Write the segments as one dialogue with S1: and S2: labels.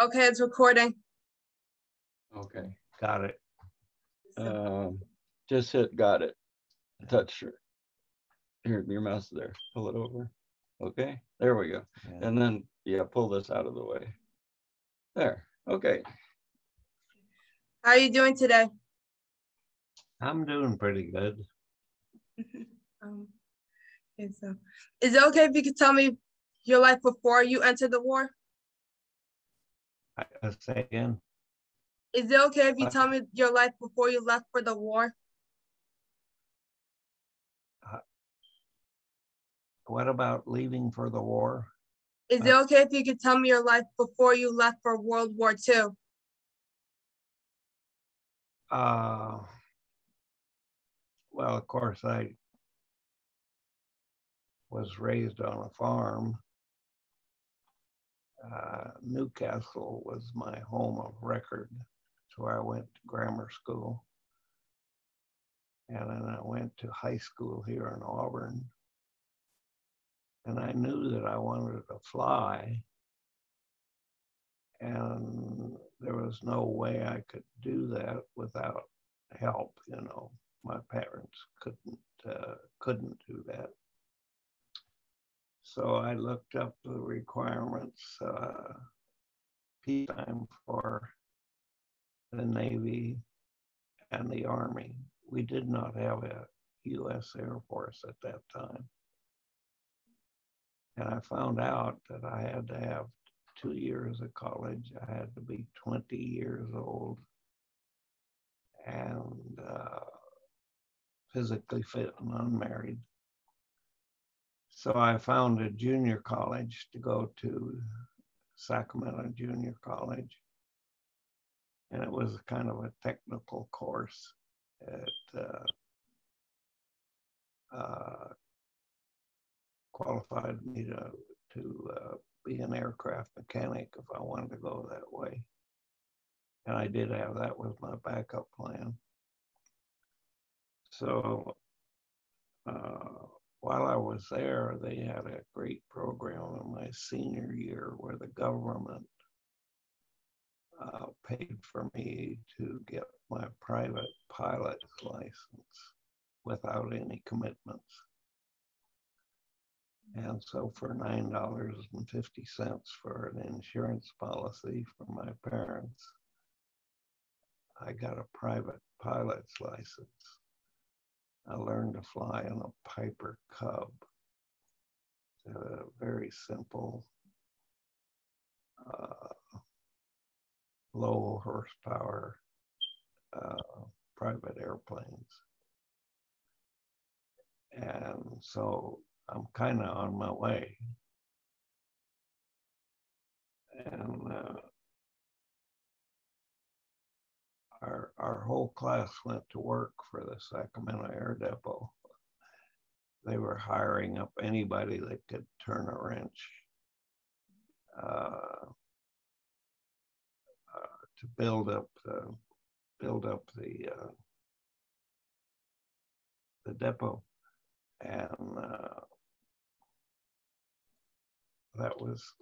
S1: Okay, it's recording.
S2: Okay, got it. Just hit got it. Touch her. Here, your mouse there. Pull it over. Okay, there we go. Yeah. And then, yeah, pull this out of the way. There, okay.
S1: How are you doing today?
S2: I'm doing pretty good.
S1: Okay, so is it okay if you could tell me your life before you entered the war?
S2: I say again.
S1: Is it okay if you tell me your life before you left for the war?
S2: What about leaving for the war?
S1: Is it okay if you could tell me your life before you left for World War II?
S2: Well, of course, I was raised on a farm. Newcastle was my home of record. That's where I went to grammar school. And then I went to high school here in Auburn. And I knew that I wanted to fly. And there was no way I could do that without help, you know. My parents couldn't do that. So I looked up the requirements, peacetime for the Navy and the Army. We did not have a U.S. Air Force at that time. And I found out that I had to have 2 years of college. I had to be 20 years old and physically fit and unmarried. So I found a junior college to go to, Sacramento Junior College. And it was kind of a technical course. It qualified me to be an aircraft mechanic if I wanted to go that way. And I did have that with my backup plan. So while I was there, they had a great program in my senior year where the government paid for me to get my private pilot's license without any commitments. And so for $9.50 for an insurance policy for my parents, I got a private pilot's license. I learned to fly in a Piper Cub, a very simple, low horsepower private airplanes. And so I'm kind of on my way. And our whole class went to work for the Sacramento Air Depot. They were hiring up anybody that could turn a wrench to build up the depot, and that was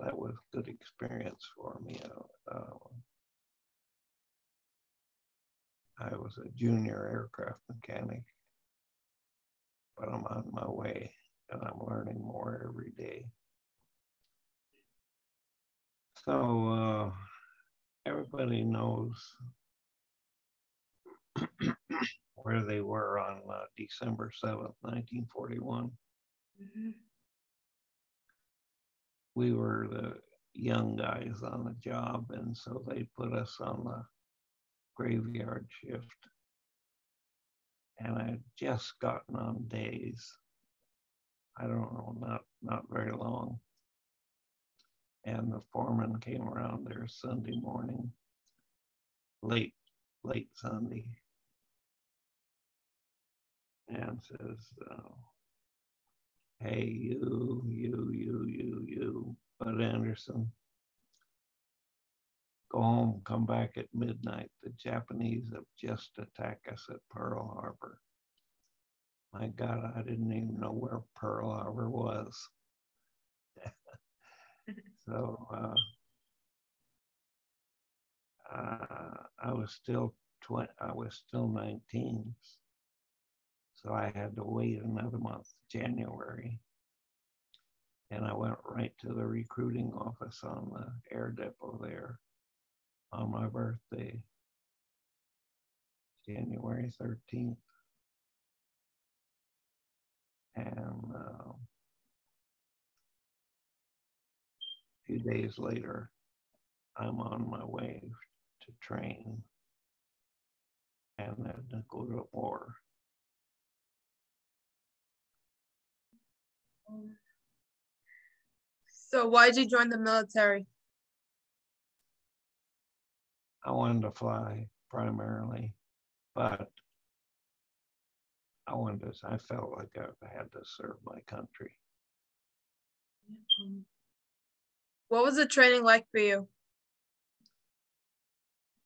S2: good experience for me. I was a junior aircraft mechanic, but I'm on my way and I'm learning more every day. So everybody knows where they were on December 7th, 1941. Mm-hmm. We were the young guys on the job, and so they put us on the graveyard shift. And I had just gotten on days. I don't know, not very long. And the foreman came around there Sunday morning, late Sunday, and says, hey, you, Bud Anderson, go home, come back at midnight. The Japanese have just attacked us at Pearl Harbor. My God, I didn't even know where Pearl Harbor was. So I was still 20, I was still 19, so I had to wait another month, January, and I went right to the recruiting office on the air depot there on my birthday, January 13th. And a few days later, I'm on my way to train and then go to war.
S1: So why did you join the military?
S2: I wanted to fly primarily, but I felt like I had to serve my country.
S1: What was the training like for you?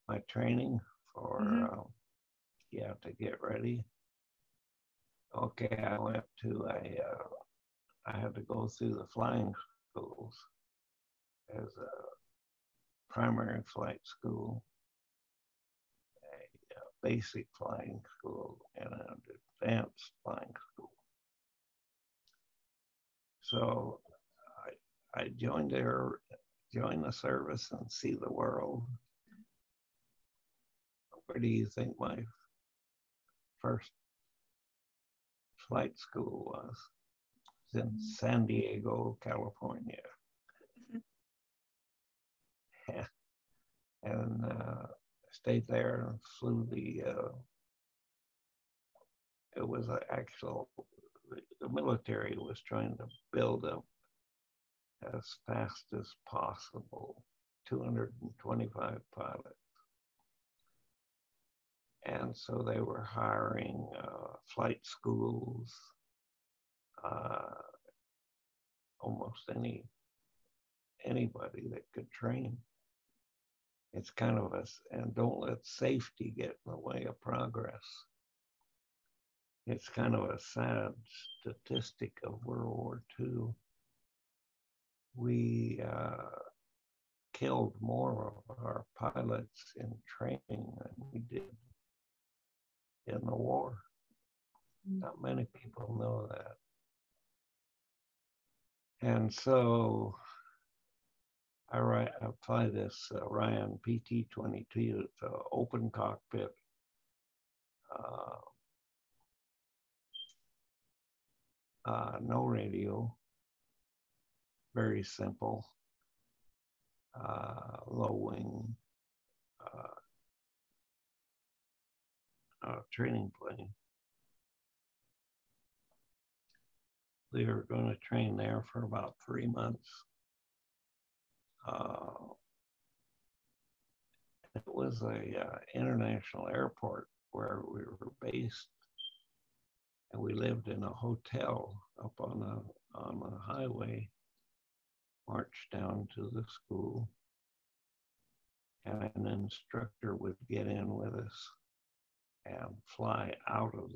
S2: My training for, to get ready. Okay, I had to go through the flying schools as a primary flight school, a basic flying school, and an advanced flying school. So I joined the service and see the world. Where do you think my first flight school was? It's in San Diego, California. And stayed there and flew it was the military was trying to build up as fast as possible 225 pilots. And so they were hiring flight schools, almost anybody that could train. It's kind of and don't let safety get in the way of progress. It's kind of a sad statistic of World War II. We killed more of our pilots in training than we did in the war. Not many people know that. And so I fly this Ryan PT-22. It's an open cockpit. No radio. Very simple. Low wing training plane. We were going to train there for about 3 months. It was a international airport where we were based, and we lived in a hotel up on the highway. Marched down to the school, and an instructor would get in with us and fly out of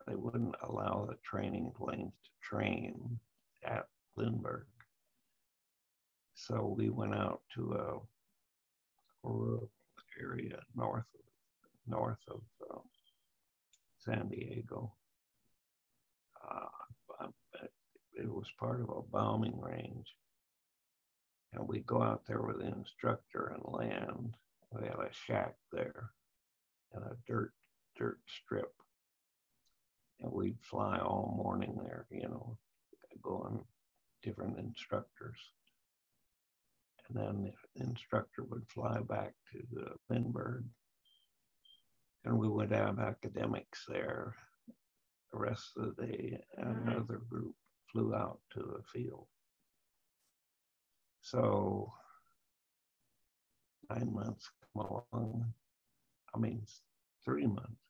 S2: they wouldn't allow the training planes to train at Lindbergh. So we went out to a rural area north of San Diego. It was part of a bombing range. And we go out there with the instructor and land. We had a shack there and a dirt strip. And we'd fly all morning there, go on different instructors. And then the instructor would fly back to Lindbergh. And we would have academics there the rest of the day, and another group flew out to the field. So 9 months come along, 3 months,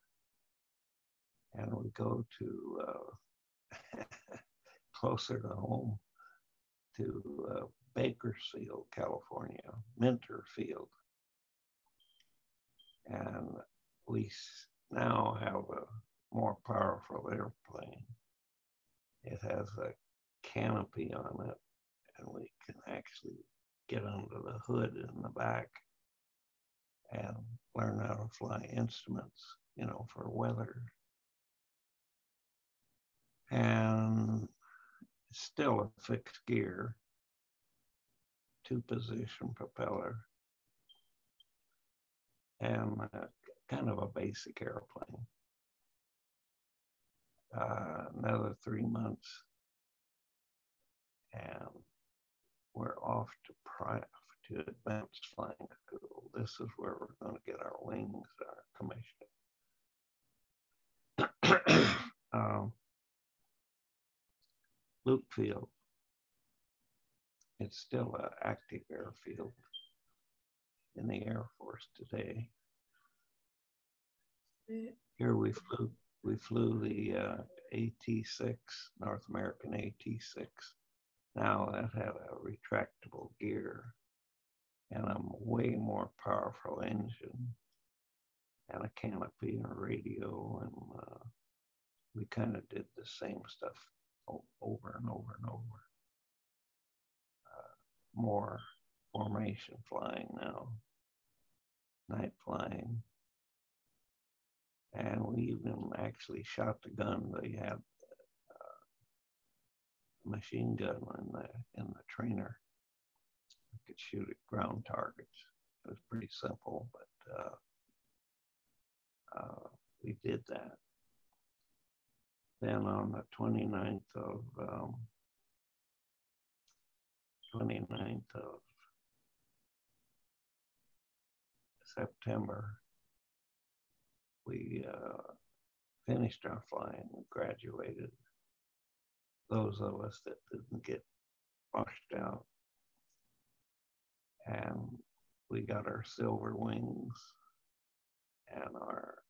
S2: and we go to closer to home to Bakersfield, California, Minter Field. And we now have a more powerful airplane. It has a canopy on it, and we can actually get under the hood in the back and learn how to fly instruments, for weather. And still a fixed gear, 2-position propeller, and kind of a basic airplane. Another 3 months, and we're off to advanced flying school. This is where we're going to get our wings, our commission. Luke Field. It's still an active airfield in the Air Force today. Here we flew the AT-6, North American AT-6. Now that had a retractable gear and a way more powerful engine and a canopy and a radio, and we kind of did the same stuff over and over and over. More formation flying now, night flying. And we even actually shot the gun. They had a machine gun in the trainer. You could shoot at ground targets. It was pretty simple, but we did that. Then on the 29th of September, we finished our flying and graduated. Those of us that didn't get washed out. And we got our silver wings and our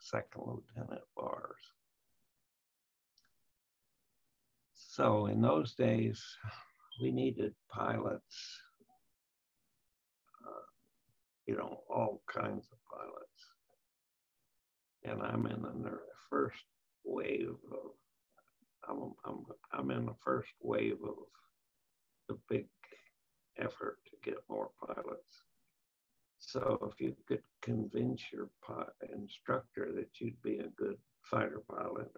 S2: second lieutenant bars. So in those days, we needed pilots, all kinds of pilots. And I'm in the first wave of, I'm in the first wave of the big effort to get more pilots. So if you could convince your instructor that you'd be a good fighter pilot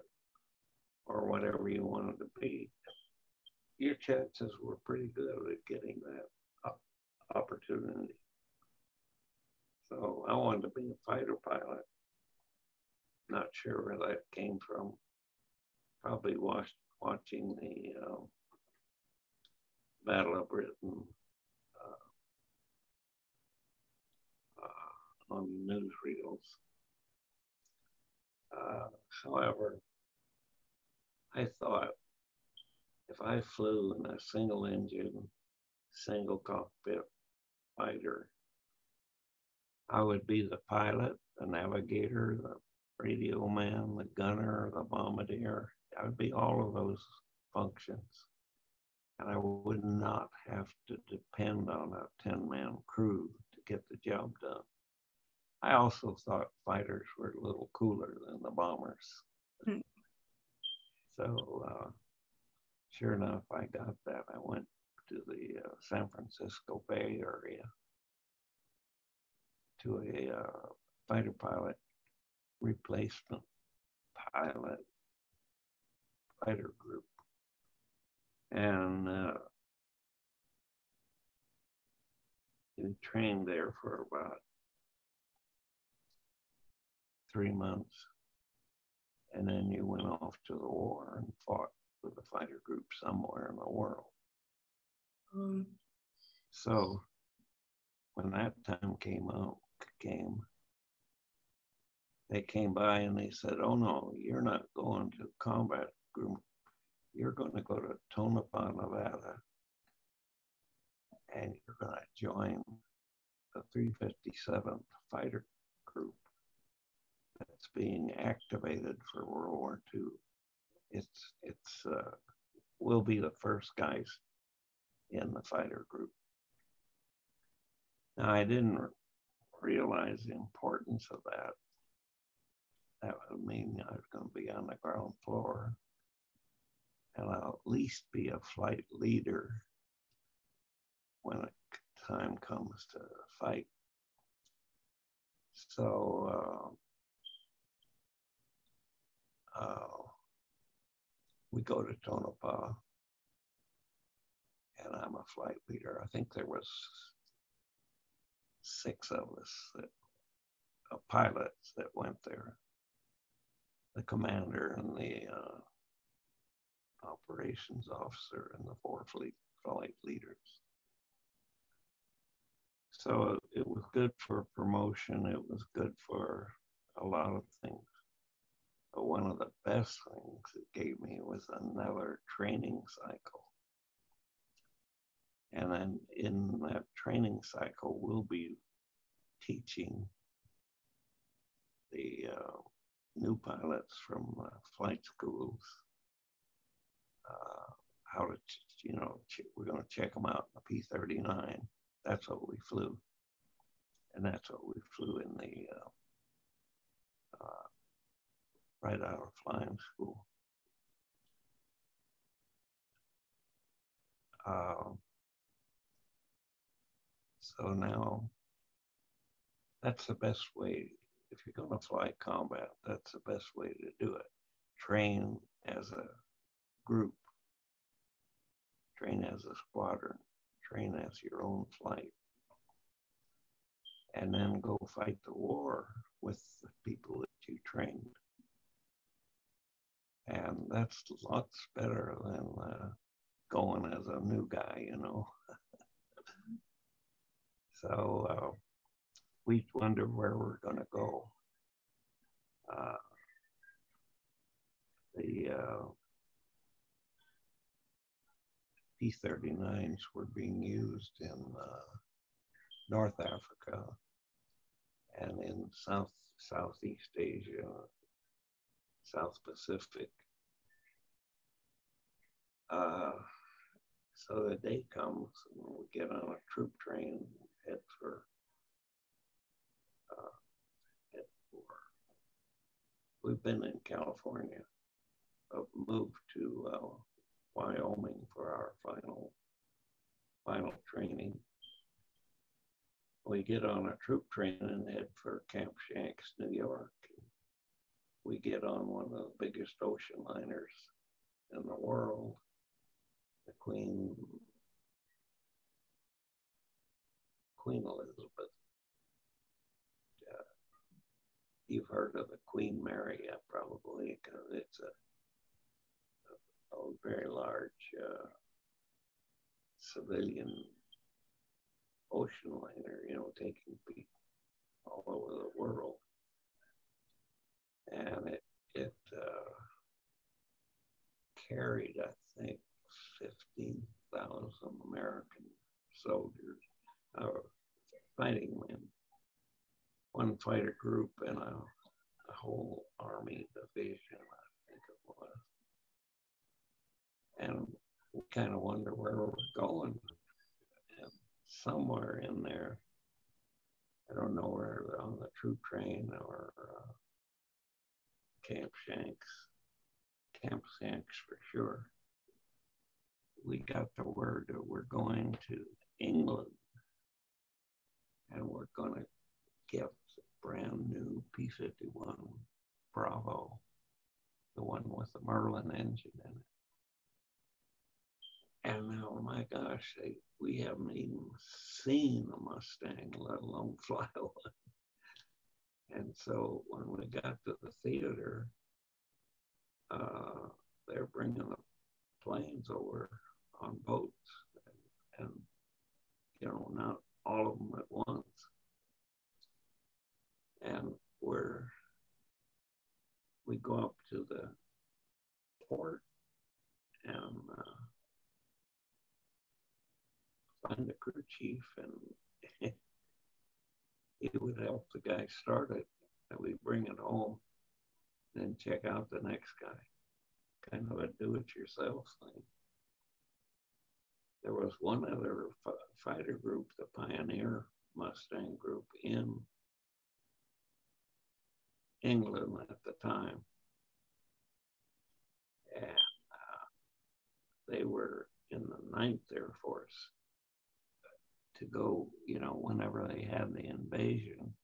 S2: or whatever you wanted to be, your chances were pretty good at getting that opportunity. So I wanted to be a fighter pilot. Not sure where that came from. Probably watching the Battle of Britain on newsreels. However, I thought if I flew in a single engine, single cockpit fighter, I would be the pilot, the navigator, the radio man, the gunner, the bombardier. I would be all of those functions. And I would not have to depend on a 10-man crew to get the job done. I also thought fighters were a little cooler than the bombers. So sure enough, I got that. I went to the San Francisco Bay Area to a fighter pilot replacement pilot fighter group. And we trained there for about 3 months. And then you went off to the war and fought with the fighter group somewhere in the world. So when that time came, they came by and they said, "Oh no, you're not going to combat group. You're going to go to Tonopah, Nevada, and you're going to join the 357th Fighter Group that's being activated for World War II. We'll be the first guys in the fighter group." Now, I didn't realize the importance of that. That would mean I was going to be on the ground floor, and I'll at least be a flight leader when the time comes to fight. So we go to Tonopah, and I'm a flight leader. I think there was 6 of us, pilots that went there. The commander and the operations officer and the 4 flight leaders. So it was good for promotion. It was good for a lot of things. But one of the best things it gave me was another training cycle. And then in that training cycle, we'll be teaching the new pilots from flight schools how to, we're going to check them out in the P-39. That's what we flew. And that's what we flew in the right out of flying school. So now that's the best way. If you're going to fly combat, that's the best way to do it. Train as a group, train as a squadron, train as your own flight, and then go fight the war with the people that you trained. And that's lots better than going as a new guy, So we wonder where we're going to go. The P-39s were being used in North Africa and in Southeast Asia, South Pacific. So the day comes and we get on a troop train, head for we've been in California, but moved to Wyoming for our final training. We get on a troop train and head for Camp Shanks, New York. We get on one of the biggest ocean liners in the world, the Queen Elizabeth. You've heard of the Queen Mary, probably, because it's a very large civilian ocean liner, taking people all over the world. And it carried, I think, 15,000 American soldiers, fighting men, one fighter group and a whole army division, I think it was. And we kind of wonder where we're going. And somewhere in there, I don't know where, on the troop train or Camp Shanks for sure, we got the word that we're going to England and we're going to get a brand new P-51 Bravo, the one with the Merlin engine in it. And now, my gosh, we haven't even seen a Mustang, let alone fly one. And so when we got to the theater, they're bringing the planes over on boats, and not all of them at once. And we go up to the port and find the crew chief, and he would help the guy start it, and we bring it home, then check out the next guy. Kind of a do-it-yourself thing. There was one other fighter group, the Pioneer Mustang group in England at the time. And they were in the 9th Air Force to go, whenever they had the invasion.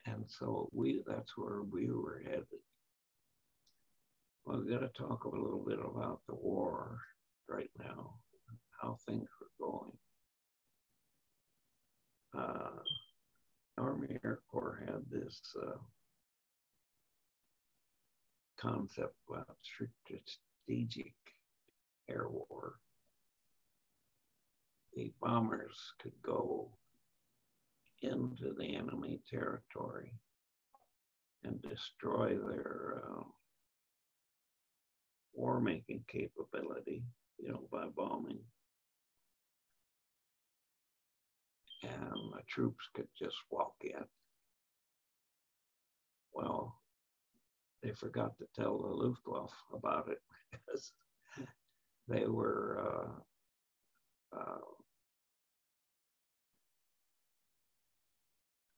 S2: And so that's where we were headed. Well, we've got to talk a little bit about the war right now, how things were going. Army Air Corps had this concept about strategic air war. The bombers could go into the enemy territory and destroy their war-making capability, by bombing. And the troops could just walk in. Well, they forgot to tell the Luftwaffe about it because they were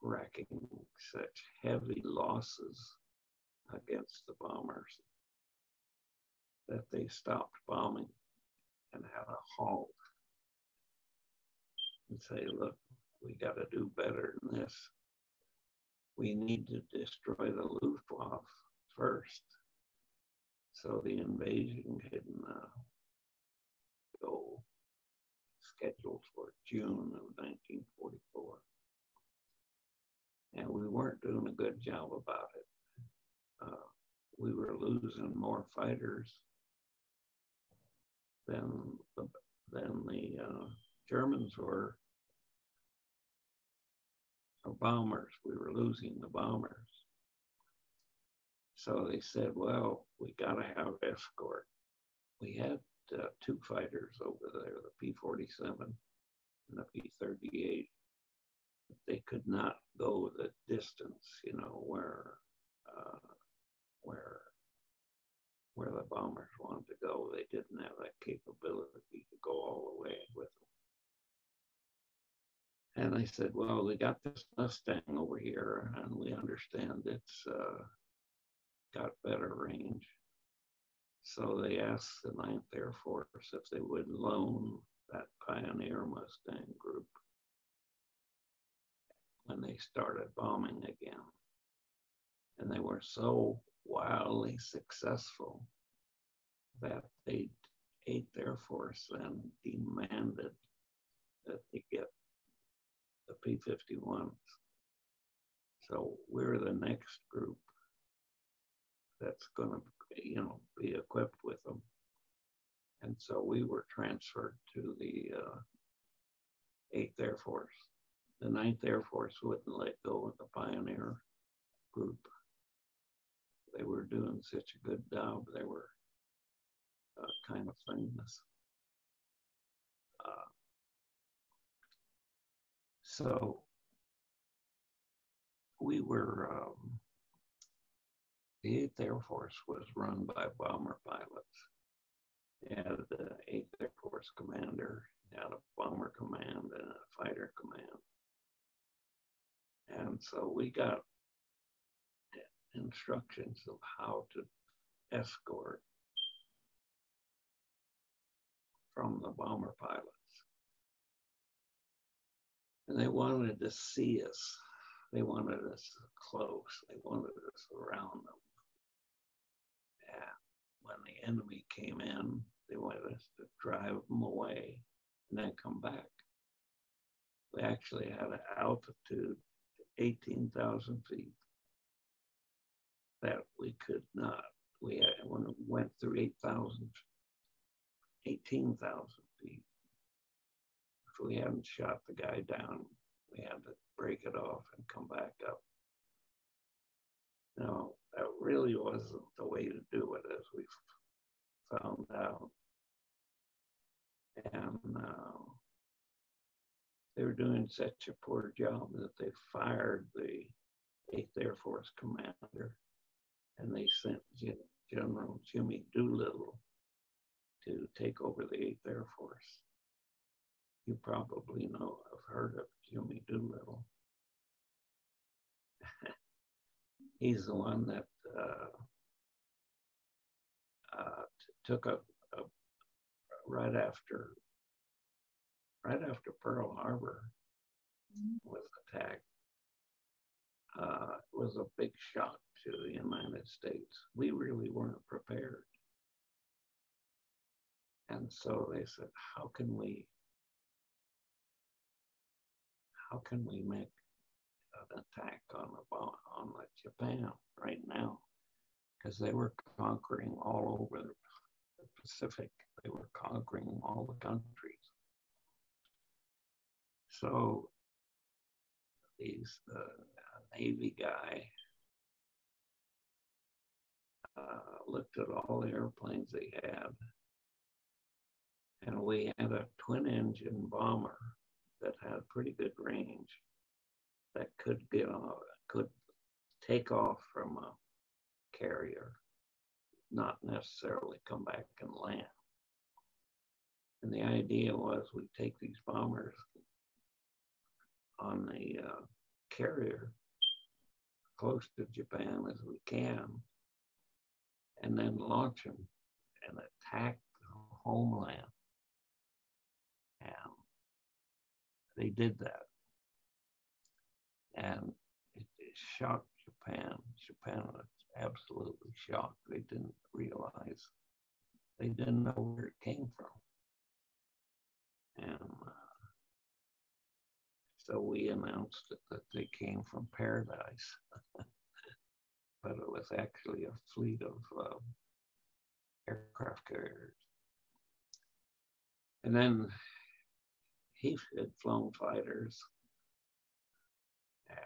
S2: racking such heavy losses against the bombers that they stopped bombing and had a halt and say, look, we got to do better than this. We need to destroy the Luftwaffe first. So the invasion can go scheduled for June of 1944. And we weren't doing a good job about it. We were losing more fighters than the Germans were, or bombers. We were losing the bombers. So they said, well, we got to have escort. We had two fighters over there, the P-47 and the P-38. But they could not go the distance, where the bombers wanted to go. They didn't have that capability to go all the way with them. And they said, well, we got this Mustang over here, and we understand it's got better range. So they asked the 9th Air Force if they would loan that Pioneer Mustang group when they started bombing again. And they were so wildly successful that the 8th Air Force then demanded that they get the P-51s. So we're the next group that's going to, be equipped with them. And so we were transferred to the 8th Air Force. The 9th Air Force wouldn't let go of the Pioneer group. They were doing such a good job. They were kind of famous. So we were, the 8th Air Force was run by bomber pilots. You had the 8th Air Force commander, you had a bomber command and a fighter command. And so we got instructions of how to escort from the bomber pilots. And they wanted to see us. They wanted us close. They wanted us around them. And when the enemy came in, they wanted us to drive them away and then come back. We actually had an altitude 18,000 feet that we could not. We had, when it went through 18,000 feet. If we hadn't shot the guy down, we had to break it off and come back up. No, that really wasn't the way to do it, as we found out. And they were doing such a poor job that they fired the 8th Air Force commander, and they sent General Jimmy Doolittle to take over the 8th Air Force. You probably have heard of Jimmy Doolittle. He's the one that took right after right after Pearl Harbor was attacked, was a big shock to the United States. We really weren't prepared. And so they said, how can we make an attack on Japan right now? Because they were conquering all over the Pacific. They were conquering all the countries. So these Navy guy looked at all the airplanes they had, and we had a twin-engine bomber that had pretty good range that could take off from a carrier, not necessarily come back and land. And the idea was we'd take these bombers on the carrier close to Japan as we can, and then launch them and attack the homeland. And they did that. And it shocked Japan. Japan was absolutely shocked. They didn't realize, they didn't know where it came from. And so we announced that they came from paradise. But it was actually a fleet of aircraft carriers. And then he had flown fighters, and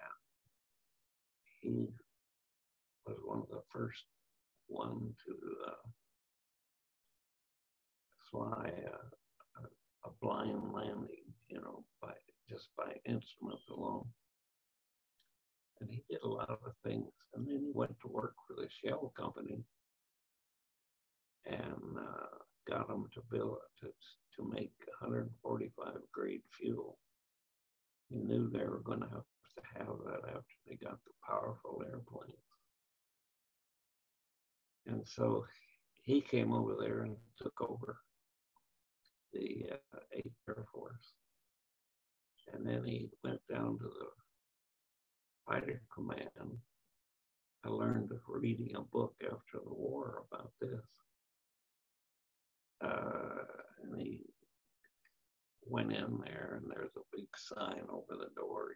S2: he was one of the first one to fly a blind landing, just by instruments alone. And he did a lot of things. And then he went to work for the Shell company and got them to make 145 grade fuel. He knew they were going to have that after they got the powerful airplanes. And so he came over there and took over the 8th Air Force. And then he went down to the fighter command. I learned reading a book after the war about this. And he went in there, and there's a big sign over the door,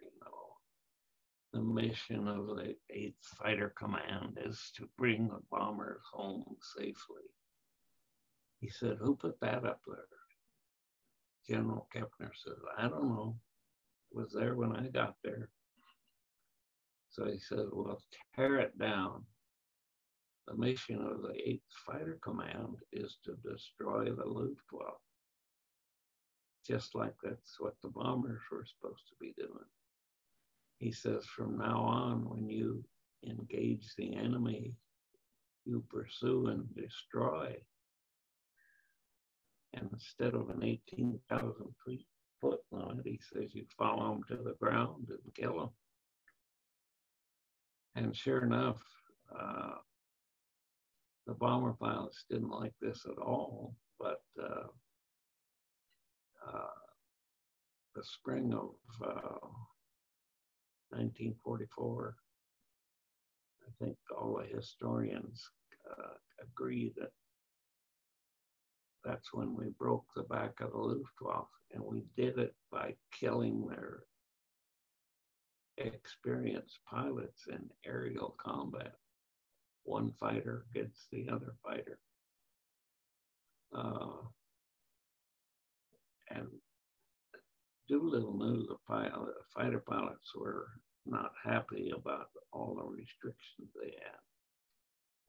S2: the mission of the 8th Fighter Command is to bring the bombers home safely. He said, who put that up there? General Kepner says, I don't know. It was there when I got there. So he said, well, tear it down. The mission of the 8th Fighter Command is to destroy the Luftwaffe. Just like that's what the bombers were supposed to be doing. He says, from now on, when you engage the enemy, you pursue and destroy. And instead of an 18,000 foot limit, he says, you follow them to the ground and kill them. And sure enough, the bomber pilots didn't like this at all, but the spring of 1944, I think all the historians agree that that's when we broke the back of the Luftwaffe, and we did it by killing their experienced pilots in aerial combat. One fighter gets the other fighter. And Doolittle knew the fighter pilots were not happy about all the restrictions they had.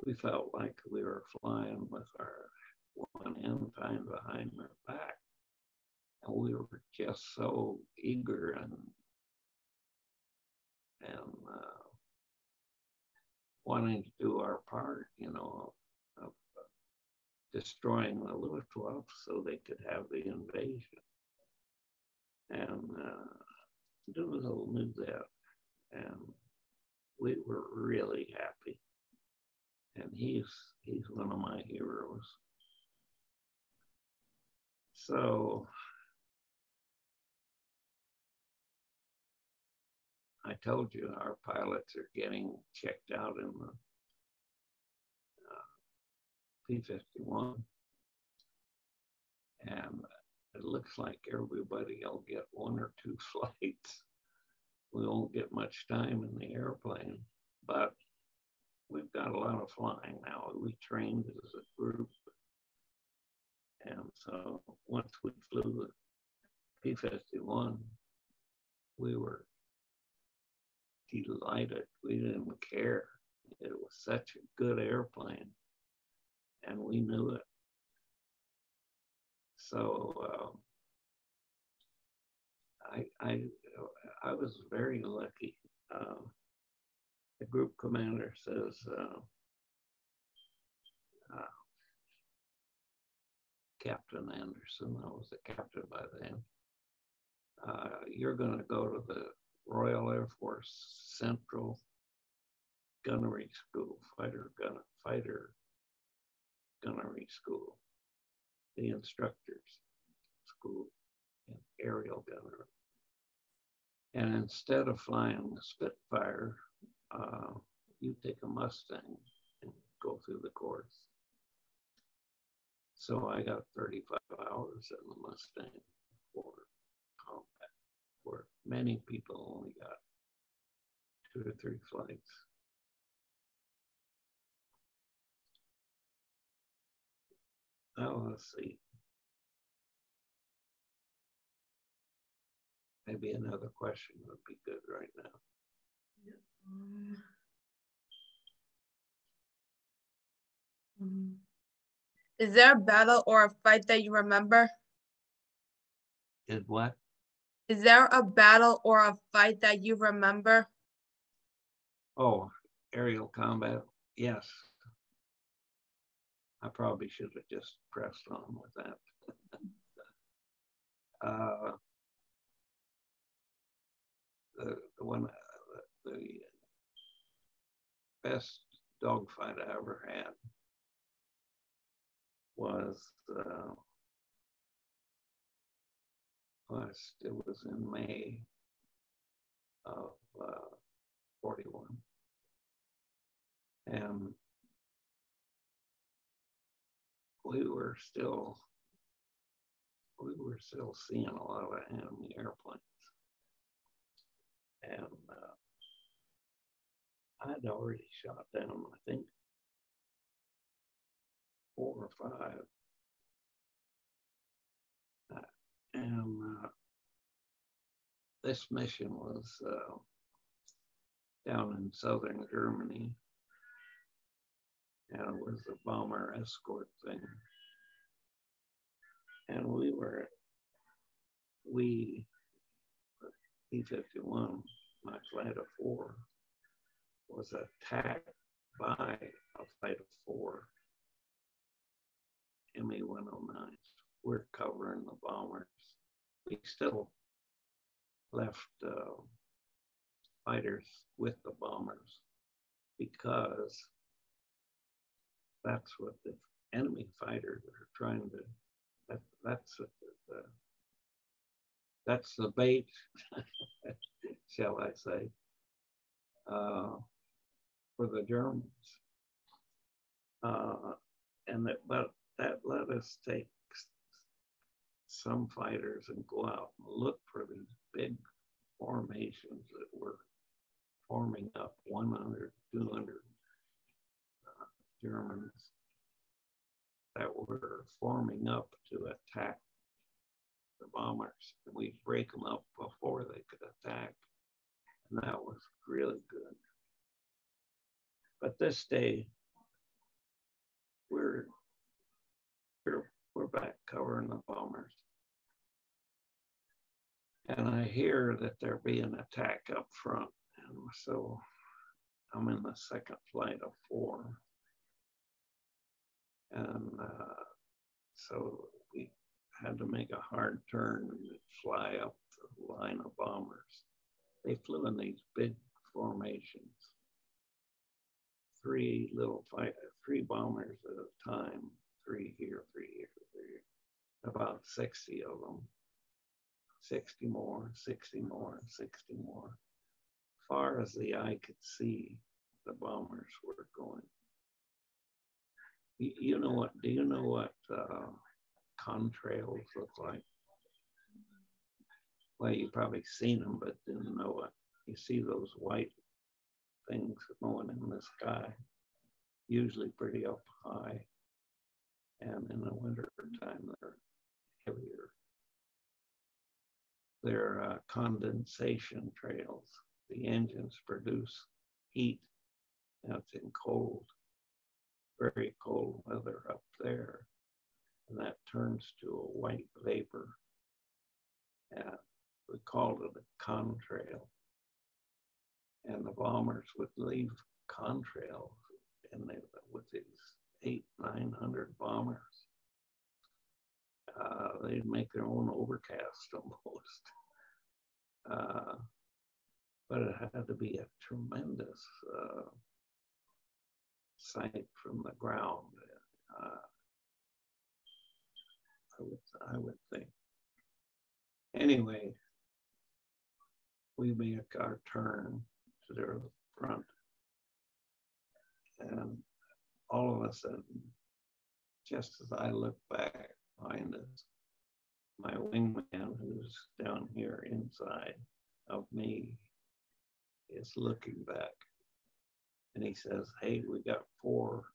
S2: We felt like we were flying with our one end tied behind our back. And we were just so eager and wanting to do our part, of destroying the Luftwaffe so they could have the invasion. And Doolittle knew that, and we were really happy. And he's one of my heroes. So I told you our pilots are getting checked out in the P-51. And it looks like everybody will get 1 or 2 flights. We won't get much time in the airplane, but we've got a lot of flying now. We trained as a group. And so once we flew the P-51, we were delighted. We didn't care. It was such a good airplane, and we knew it. So I was very lucky. The group commander says, Captain Anderson, I was a captain by then, you're going to go to the Royal Air Force Central Gunnery School, fighter gunnery school, the instructors school in aerial gunnery. And instead of flying the Spitfire, you take a Mustang and go through the course. So I got 35 hours in the Mustang for combat, where many people only got 2 or 3 flights. Now let's see. Maybe another question would be good right now.
S1: Is there a battle or a fight that you remember?
S2: Is what?
S1: Is there a battle or a fight that you remember?
S2: Oh, aerial combat, yes. I probably should have just pressed on with that. The best dogfight I ever had was it was in May of 41, and we were still seeing a lot of enemy airplanes, and I'd already shot down, I think, 4 or 5. And this mission was down in southern Germany, and it was a bomber escort thing. And P-51, my flight of 4, was attacked by a flight of 4 ME-109s. We're covering the bombers. We still left fighters with the bombers because that's what the enemy fighters are trying to, that's the bait, shall I say, for the Germans. But that let us take some fighters and go out and look for these big formations that were forming up, 100, 200 Germans that were forming up to attack the bombers. And we'd break them up before they could attack. And that was really good. But this day, we're back covering the bombers. And I hear that they're being attacked up front. And so I'm in the second flight of 4. And so we had to make a hard turn and fly up the line of bombers. They flew in these big formations, 3 bombers at a time, 3 here, 3 here, 3 here, about 60 of them, 60 more, 60 more, 60 more. far as the eye could see, the bombers were going. You know what? Do you know what contrails look like? Well, you probably seen them, but didn't know it. You see those white things going in the sky, usually pretty up high, and in the winter time they're heavier. They're condensation trails. The engines produce heat. That's in cold, very cold weather up there, and that turns to a white vapor. And we called it a contrail. And the bombers would leave contrails, and they, with these 800-900 bombers, they'd make their own overcast almost. But it had to be a tremendous sight from the ground. I would think. Anyway, we make our turn to the front, and all of a sudden, just as I look back behind us, my wingman, who's down here inside of me, is looking back, and he says, "Hey, we got 4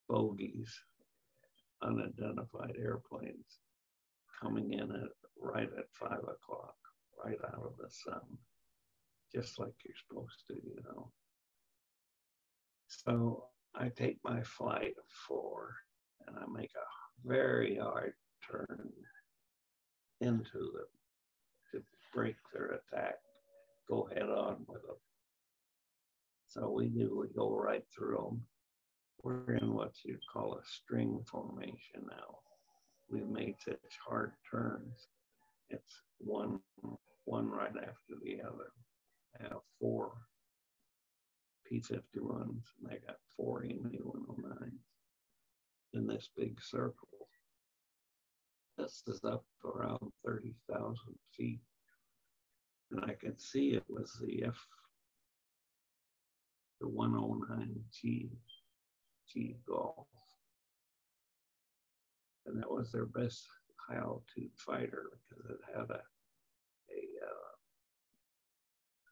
S2: bogeys, unidentified airplanes, coming in right at 5 o'clock, right out of the sun, just like you're supposed to, you know." So I take my flight of 4, and I make a very hard turn into them to break their attack, go head on with them. So we go right through them. We're in what you'd call a string formation now. We've made such hard turns. It's one right after the other. I have 4 P-51s, and I got 4 MA-109s in this big circle. This is up around 30,000 feet. And I could see it was the 109G Golf. And that was their best high altitude fighter because it had a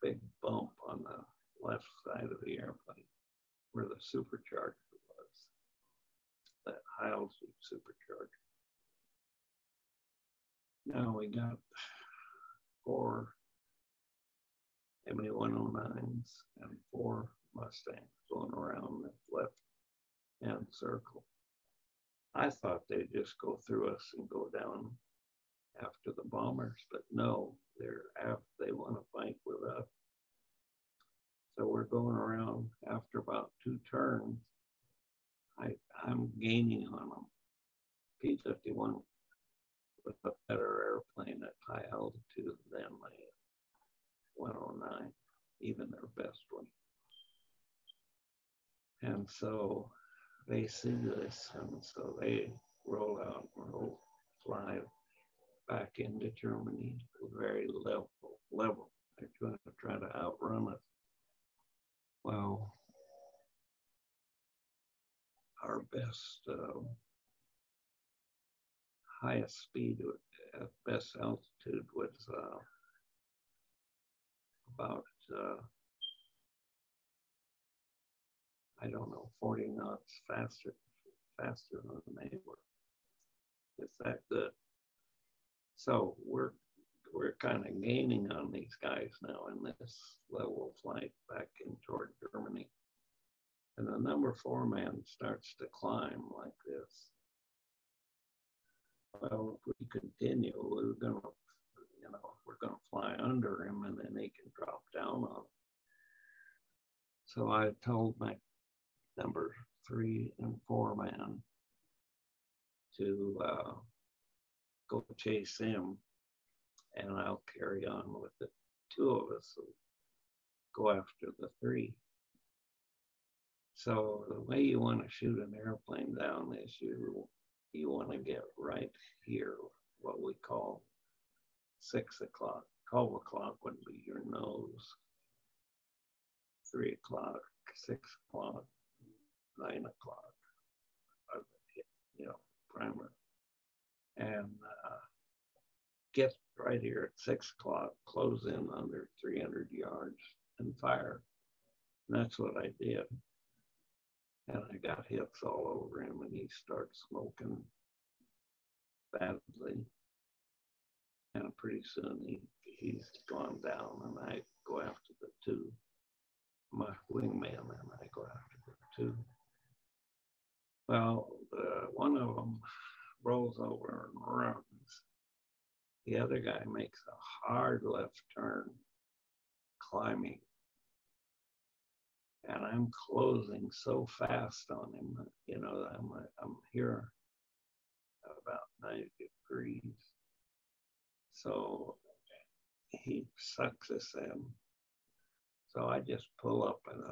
S2: big bump on the left side of the airplane where the supercharger was, that high altitude supercharger. Now we got 4 MA-109s and 4 Mustangs going around the left hand circle. I thought they'd just go through us and go down after the bombers, but no, they want to fight with us. So we're going around. After about 2 turns, I'm gaining on them. P-51 was a better airplane at high altitude than my 109, even their best one. And so they see this, and so they roll out and fly back into Germany very level. They're going to try to outrun us. Well, our best, highest speed at best altitude was about, I don't know, 40 knots faster than they were. It's that good. So we're kind of gaining on these guys now in this level flight back in toward Germany. And the number 4 man starts to climb like this. Well, if we continue, we're going to fly under him, and then he can drop down on him. So I told my number 3 and 4 man to go chase him, and I'll carry on with the 2 of us who go after the 3. So the way you want to shoot an airplane down is you want to get right here, what we call 6 o'clock. 12 o'clock would be your nose. 3 o'clock, 6 o'clock, 9 o'clock, primer. And get right here at 6 o'clock, close in under 300 yards and fire. And that's what I did. And I got hits all over him, and he starts smoking badly. And pretty soon he's gone down, and I go after the two. My wingman, and I go after the two. Well, one of them rolls over and runs. The other guy makes a hard left turn, climbing. And I'm closing so fast on him, I'm here about 90 degrees. So he sucks us in. So I just pull up and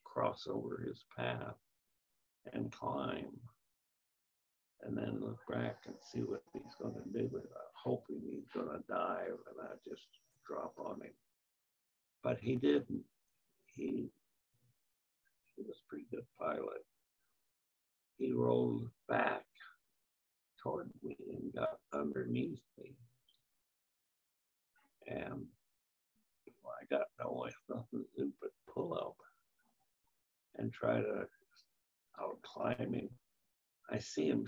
S2: cross over his path and climb, and then look back and see what he's going to do. Hoping he's going to dive, and I just drop on him. But he didn't. He was a pretty good pilot. He rolled back toward me and got underneath me. And I got nothing to do but pull up and try to outclimb him. I see him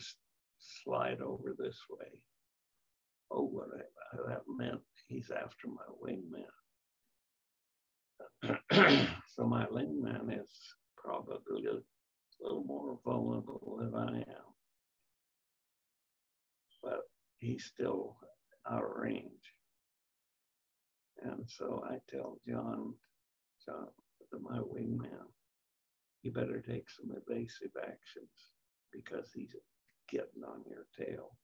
S2: slide over this way. Oh, what that meant, he's after my wingman. So my wingman is probably a little more vulnerable than I am. But he's still out of range. And so I tell John, my wingman, you better take some evasive actions because he's getting on your tail.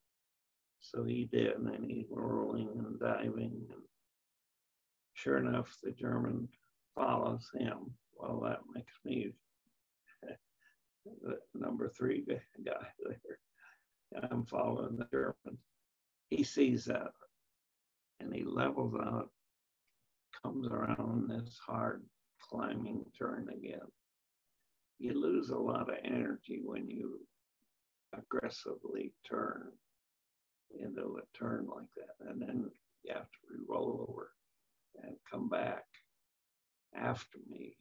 S2: So he did, and he's rolling and diving. And sure enough, the German follows him. Well, that makes me the number 3 guy there. And I'm following the German. He sees that, and he levels out, comes around this hard climbing turn again. You lose a lot of energy when you aggressively turn into a turn like that. And then you have to roll over and come back after me.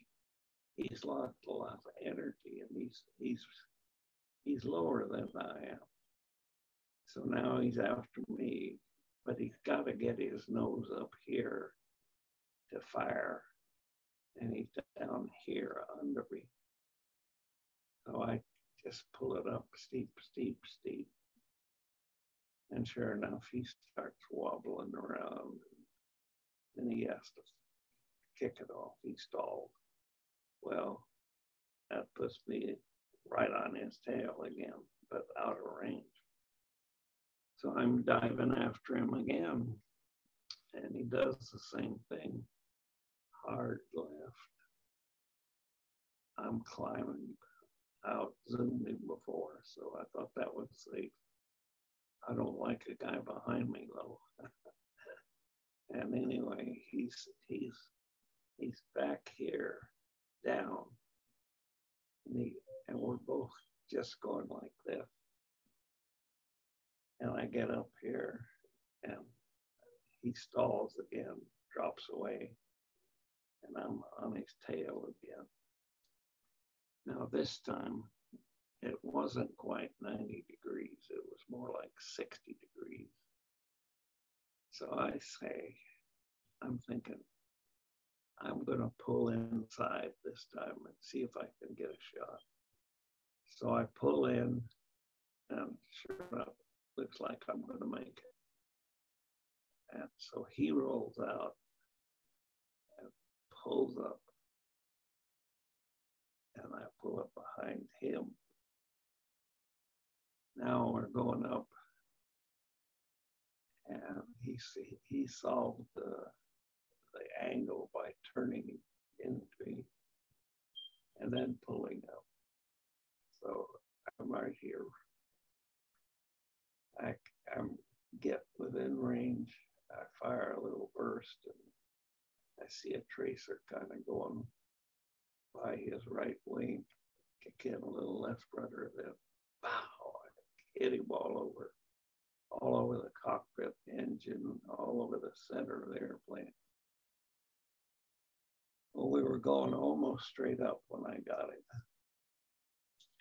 S2: He's lost a lot of energy, and he's lower than I am. So now he's after me, but he's got to get his nose up here to fire, and he's down here under me. So I just pull it up steep, steep, steep. And sure enough, he starts wobbling around, and he has to kick it off. He stalled. Well, that puts me right on his tail again, but out of range. So I'm diving after him again, and he does the same thing. Hard left. I'm climbing out, zoomed him before, so I thought that was safe. I don't like a guy behind me though. And anyway, he's back here down, and we're both just going like this. And I get up here, and he stalls again, drops away, and I'm on his tail again. Now this time, it wasn't quite 90 degrees. It was more like 60 degrees. So I say, I'm thinking, I'm going to pull inside this time and see if I can get a shot. So I pull in, and sure enough, looks like I'm going to make it. And so he rolls out and pulls up, and I pull up behind him. Now we're going up, and he solved the angle by turning into me and then pulling up. So I'm right here. I get within range. I fire a little burst, and I see a tracer kind of going by his right wing, kick in a little left rudder, then pow, I hit him all over the cockpit, engine, all over the center of the airplane. Well, we were going almost straight up when I got him.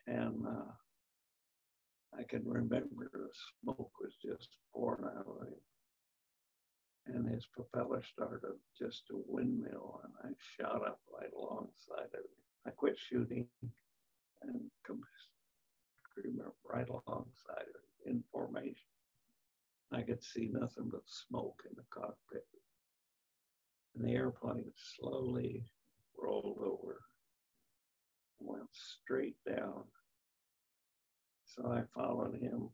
S2: And I can remember the smoke was just pouring out of him. And his propeller started just a windmill, and I shot up right alongside of him. I quit shooting and come right alongside of him in formation. I could see nothing but smoke in the cockpit. And the airplane slowly rolled over, went straight down. So I followed him.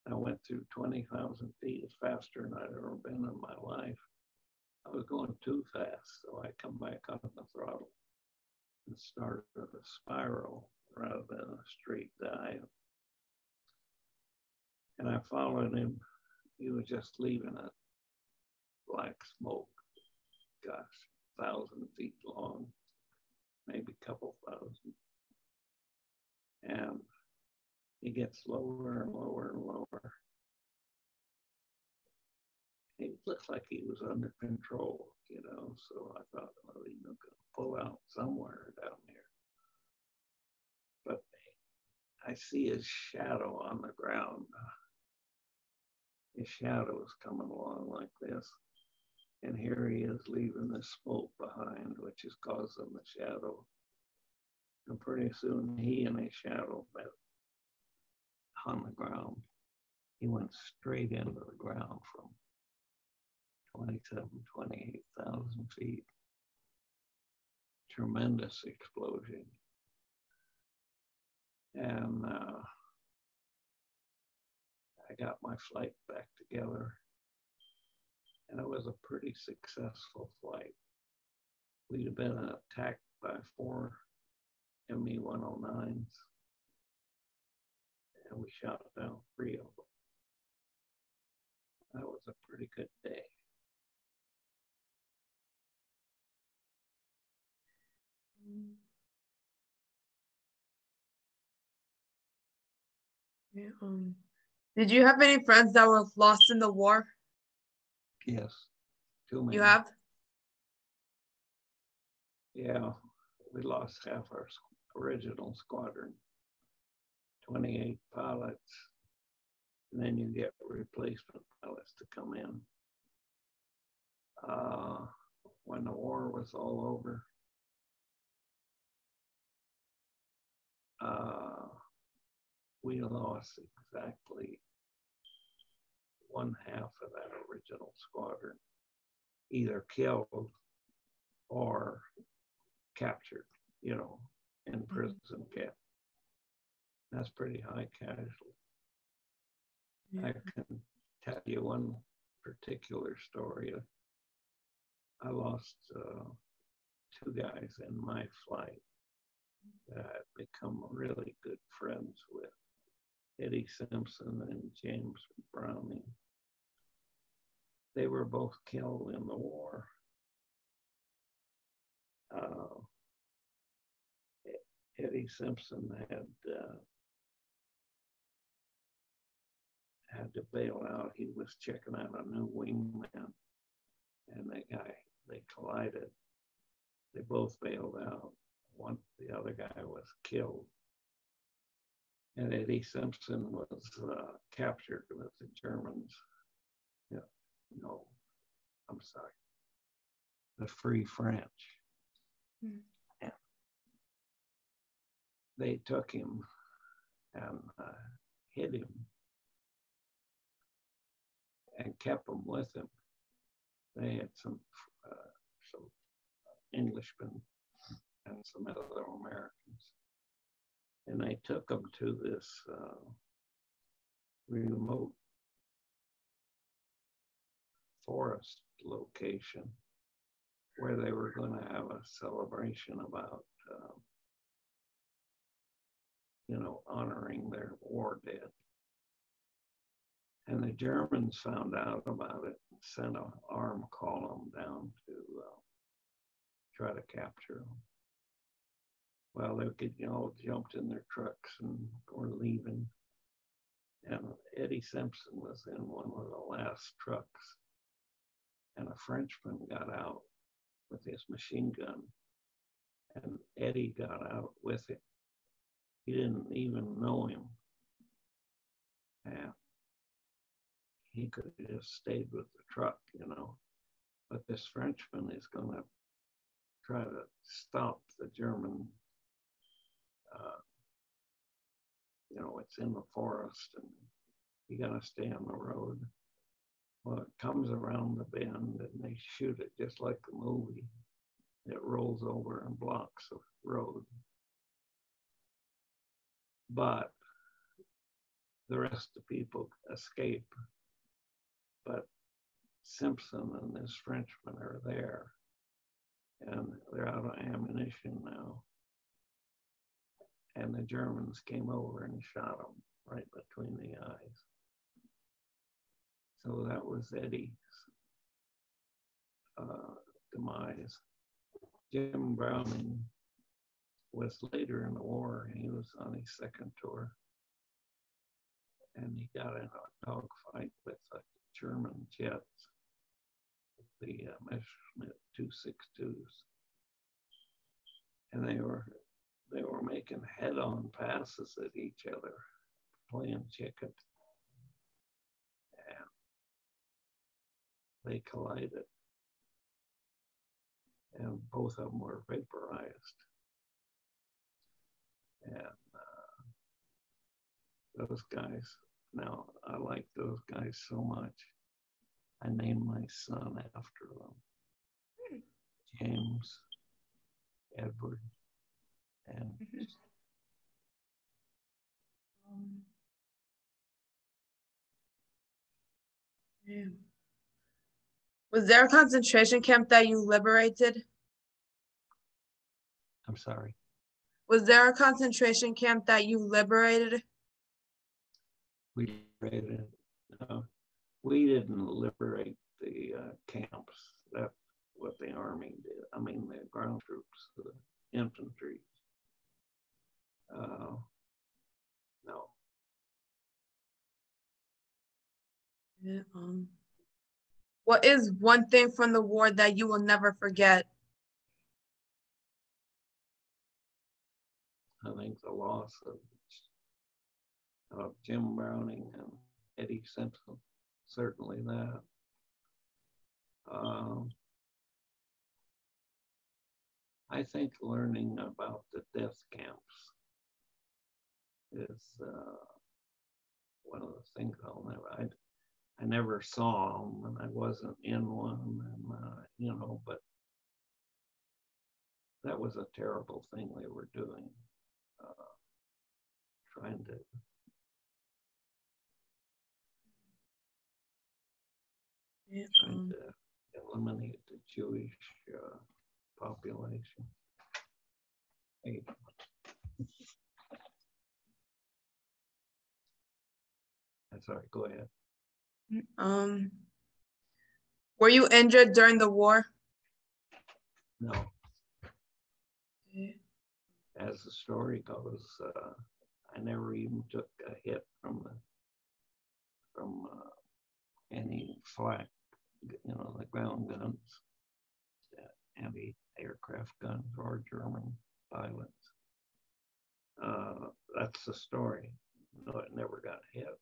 S2: I went through 20,000 feet faster than I'd ever been in my life. I was going too fast, so I come back on the throttle and started a spiral rather than a straight dive. And I followed him. He was just leaving a black smoke, gosh, 1,000 feet long, maybe a couple thousand. And he gets lower and lower and lower. It looked like he was under control, you know, so I thought, well, he's going to pull out somewhere down here. But I see his shadow on the ground. His shadow is coming along like this. And here he is leaving the smoke behind, which is causing the shadow. And pretty soon he and his shadow met on the ground. He went straight into the ground from 28,000 feet. Tremendous explosion. And I got my flight back together. And it was a pretty successful flight. We'd have been attacked by 4 Me-109s. And we shot down 3 of them. That was a pretty good day.
S1: Yeah, did you have any friends that were lost in the war?
S2: Yes, too many.
S1: You have?
S2: Yeah, we lost half our original squadron, 28 pilots, and then you get replacement pilots to come in. When the war was all over, we lost exactly 1/2 of that original squadron, either killed or captured, you know, in prison camp. That's pretty high casualty. Yeah. I can tell you one particular story. I lost 2 guys in my flight that I've become really good friends with, Eddie Simpson and James Browning. They were both killed in the war. Eddie Simpson had to bail out. He was checking out a new wingman, and they collided. They both bailed out. The other guy was killed. And Eddie Simpson was captured with the Germans. Yeah, no, I'm sorry. The Free French. Mm. Yeah. They took him and hid him and kept him with them. They had some Englishmen and some other Americans. And they took him to this remote forest location where they were going to have a celebration about, honoring their war dead. And the Germans found out about it and sent an armed column down to try to capture them. Well, they get all jumped in their trucks and were leaving. And Eddie Simpson was in one of the last trucks. And a Frenchman got out with his machine gun. And Eddie got out with it. He didn't even know him. And he could have just stayed with the truck, you know. But this Frenchman is going to try to stop the German. You know, it's in the forest and you got to stay on the road. Well, it comes around the bend and they shoot it just like the movie. It rolls over and blocks the road. But the rest of the people escape. But Simpson and this Frenchman are there and they're out of ammunition now. And the Germans came over and shot him right between the eyes. So that was Eddie's demise. Jim Browning was later in the war. He was on his second tour. And he got in a dogfight with the German jets, the Messerschmitt 262s. And they were making head-on passes at each other, playing chicken. And they collided. And both of them were vaporized. And those guys, now I like those guys so much. I named my son after them. James, Edward, and
S1: yeah. Was there a concentration camp that you liberated?
S2: I'm sorry.
S1: Was there a concentration camp that you liberated?
S2: We liberated. We didn't liberate the camps. That's what the army did. I mean, the ground troops, the infantry. No.
S1: Yeah, what is one thing from the war that you will never forget?
S2: I think the loss of Jim Browning and Eddie Simpson, certainly that. I think learning about the death camps is one of the things I never saw them and I wasn't in one, and, but that was a terrible thing they were doing, trying to eliminate the Jewish population. Hey. Sorry, go ahead.
S1: Were you injured during the war?
S2: No. As the story goes, I never even took a hit from any flak, the ground guns, anti-aircraft guns or German pilots. That's the story. No, it never got hit.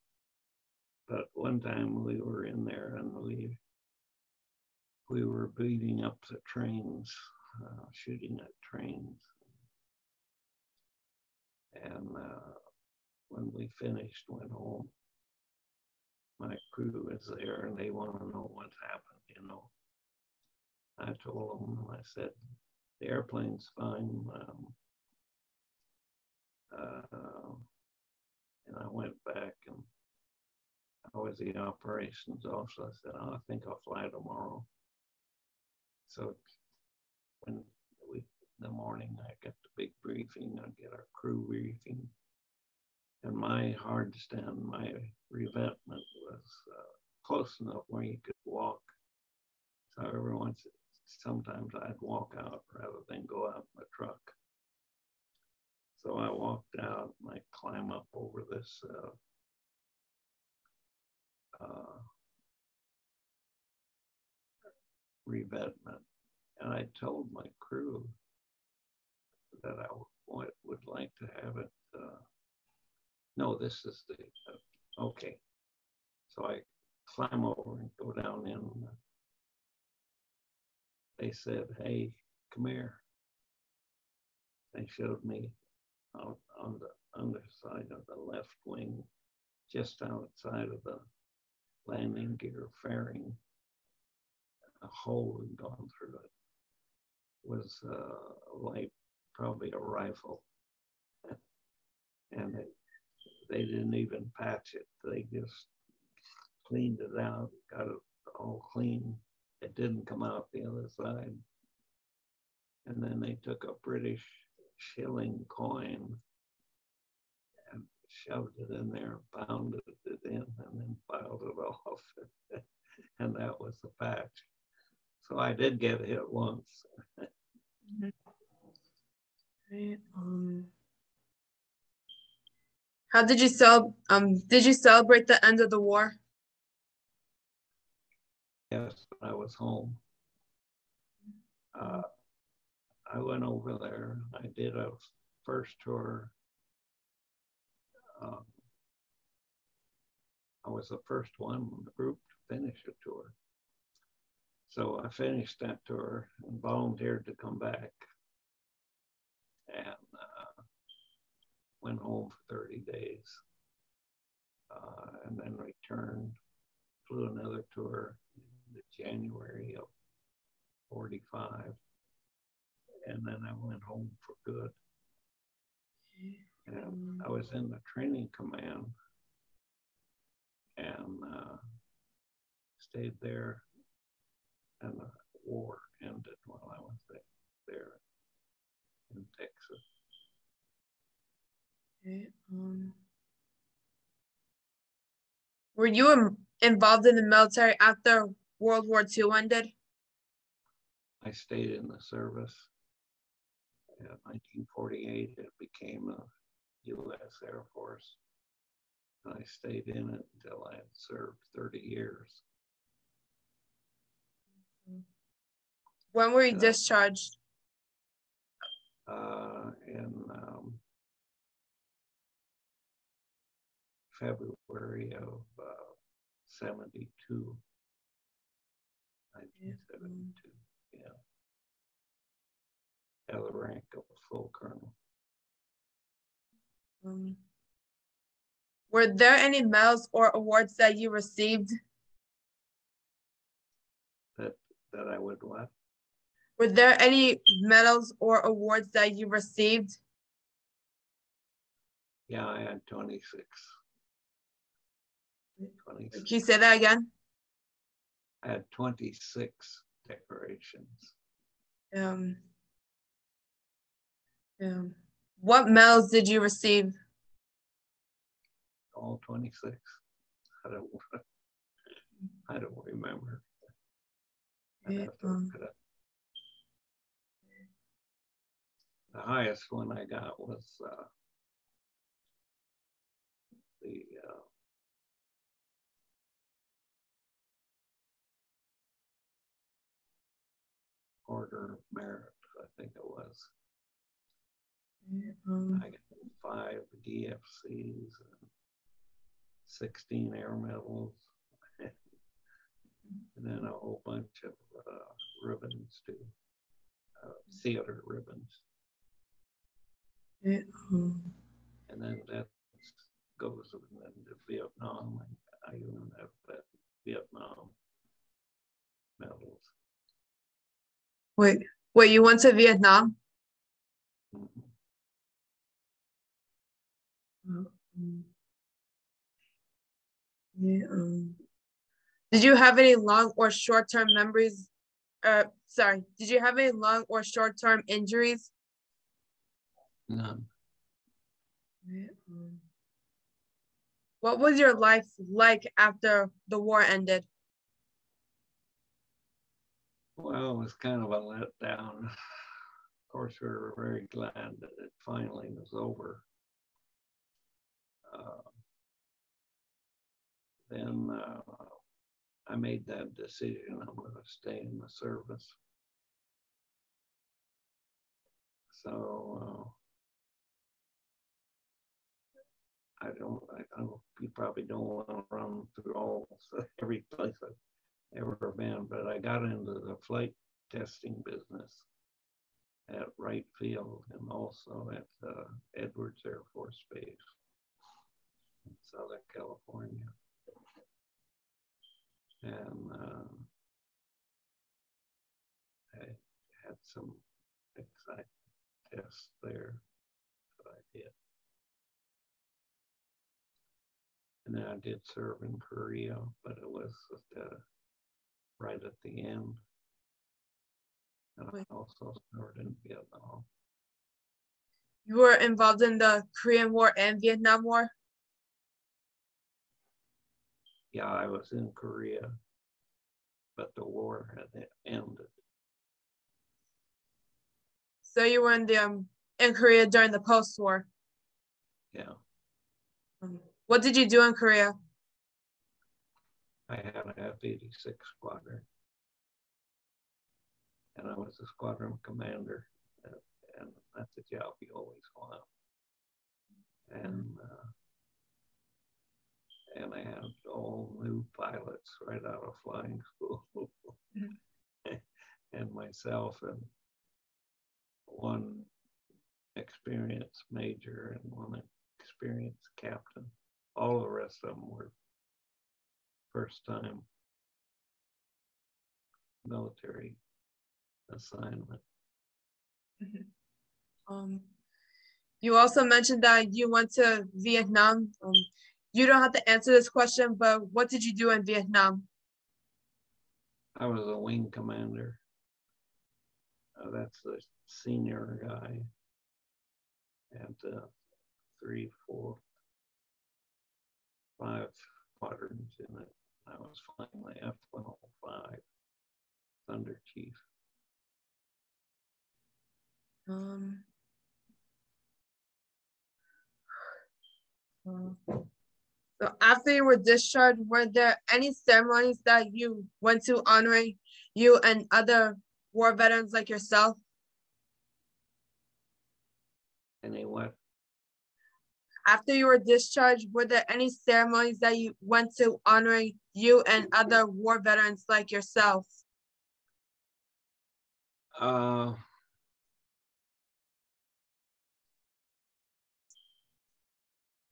S2: But one time we were in there and we were beating up the trains, shooting at trains. And when we finished, went home, my crew was there and they want to know what's happened, I told them, I said, the airplane's fine. And I went back and I was the operations officer. I said, I think I'll fly tomorrow. So when in the morning, I get the big briefing, I get our crew briefing. And my hard stand, my revetment was close enough where you could walk. So sometimes I'd walk out rather than go out in the truck. So I walked out and I climb up over this revetment, and I told my crew that I would like to have it. No, this is the okay. So I climb over and go down in. They said, "Hey, come here." They showed me out on the underside of the left wing, just outside of the landing gear fairing. A hole had gone through it. Was like probably a rifle, and they didn't even patch it. They just cleaned it out, got it all clean. It didn't come out the other side. And then they took a British shilling coin and shoved it in there, pounded it in, and then filed it off. And that was the patch. So I did get hit once.
S1: Right. How did you celebrate the end of the war?
S2: Yes, I was home. I went over there. I did a first tour. I was the first one in the group to finish a tour. So I finished that tour and volunteered to come back, and went home for 30 days, and then returned, flew another tour in January of 45, and then I went home for good. And I was in the training command and stayed there, and the war ended while I was there in Texas.
S1: Okay. Were you involved in the military after World War II ended?
S2: I stayed in the service. In 1948, it became a U.S. Air Force. And I stayed in it until I had served 30 years.
S1: When were you discharged?
S2: In February of 72. 1972, yeah. Had the rank of full colonel.
S1: Were there any medals or awards that you received?
S2: That I would what?
S1: Were there any medals or awards that you received?
S2: Yeah, I had 26. 26.
S1: Can you say that again?
S2: I had 26 decorations.
S1: What medals did you receive?
S2: All 26. I don't remember. I'd have to look it up. The highest one I got was the Order of Merit, I think it was. I got 5 DFCs and 16 air medals, and then a whole bunch of ribbons too, theater ribbons. And then that goes into Vietnam, and I even have that Vietnam medals.
S1: Wait, you went to Vietnam? Did you have any long or short-term memories? Did you have any long or short-term injuries?
S2: None.
S1: What was your life like after the war ended?
S2: Well, it was kind of a letdown. course, we were very glad that it finally was over. Then I made that decision. I'm going to stay in the service. So I don't, you probably don't want to run through every place I've ever been, but I got into the flight testing business at Wright Field and also at Edwards Air Force Base in Southern California. And I had some exciting tests there that I did. And then I did serve in Korea, but it was right at the end. And I also served in Vietnam.
S1: You were involved in the Korean War and Vietnam War?
S2: Yeah, I was in Korea, but the war had ended.
S1: So you were in Korea during the post-war?
S2: Yeah.
S1: What did you do in Korea?
S2: I had an F-86 squadron, and I was a squadron commander, and that's a job you always want. And I had all new pilots right out of flying school, and myself and one experienced major and one experienced captain. All the rest of them were first time military assignment.
S1: You also mentioned that you went to Vietnam. You don't have to answer this question, but what did you do in Vietnam?
S2: I was a wing commander. That's the senior guy. And 3, 4, 5 squadrons in it. I was flying the F-105 Thunder Chief.
S1: So after you were discharged, were there any ceremonies that you went to honoring you and other war veterans like yourself?
S2: Any what?
S1: After you were discharged, were there any ceremonies that you went to honoring you and other war veterans like yourself?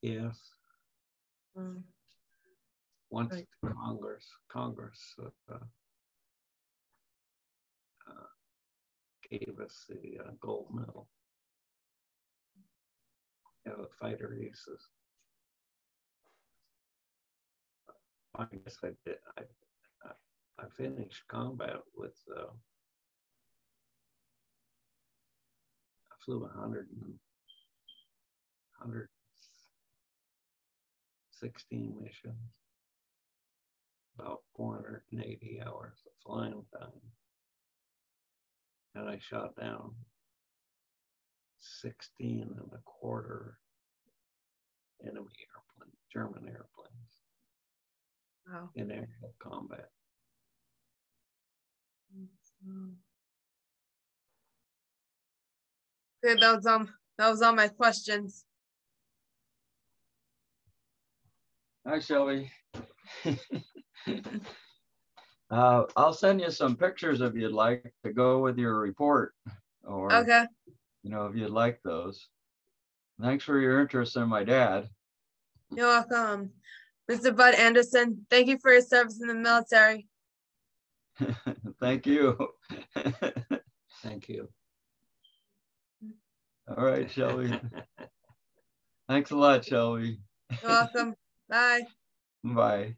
S2: Yes. Once
S1: Right.
S2: Congress gave us the gold medal. Yeah, the fighter aces. I guess I did. I finished combat with. I flew 116 missions, about 480 hours of flying time, and I shot down 16 and a quarter enemy airplanes, German airplanes. Wow. In aerial combat.
S1: Okay, that was all my questions.
S3: Hi, Shelby. I'll send you some pictures if you'd like to go with your report, or
S1: okay.
S3: If you'd like those. Thanks for your interest in my dad.
S1: You're welcome. Mr. Bud Anderson, thank you for your service in the military.
S3: Thank you.
S2: Thank you.
S3: All right, Shelby. Thanks a lot, Shelby.
S1: You're welcome. Bye.
S3: Bye.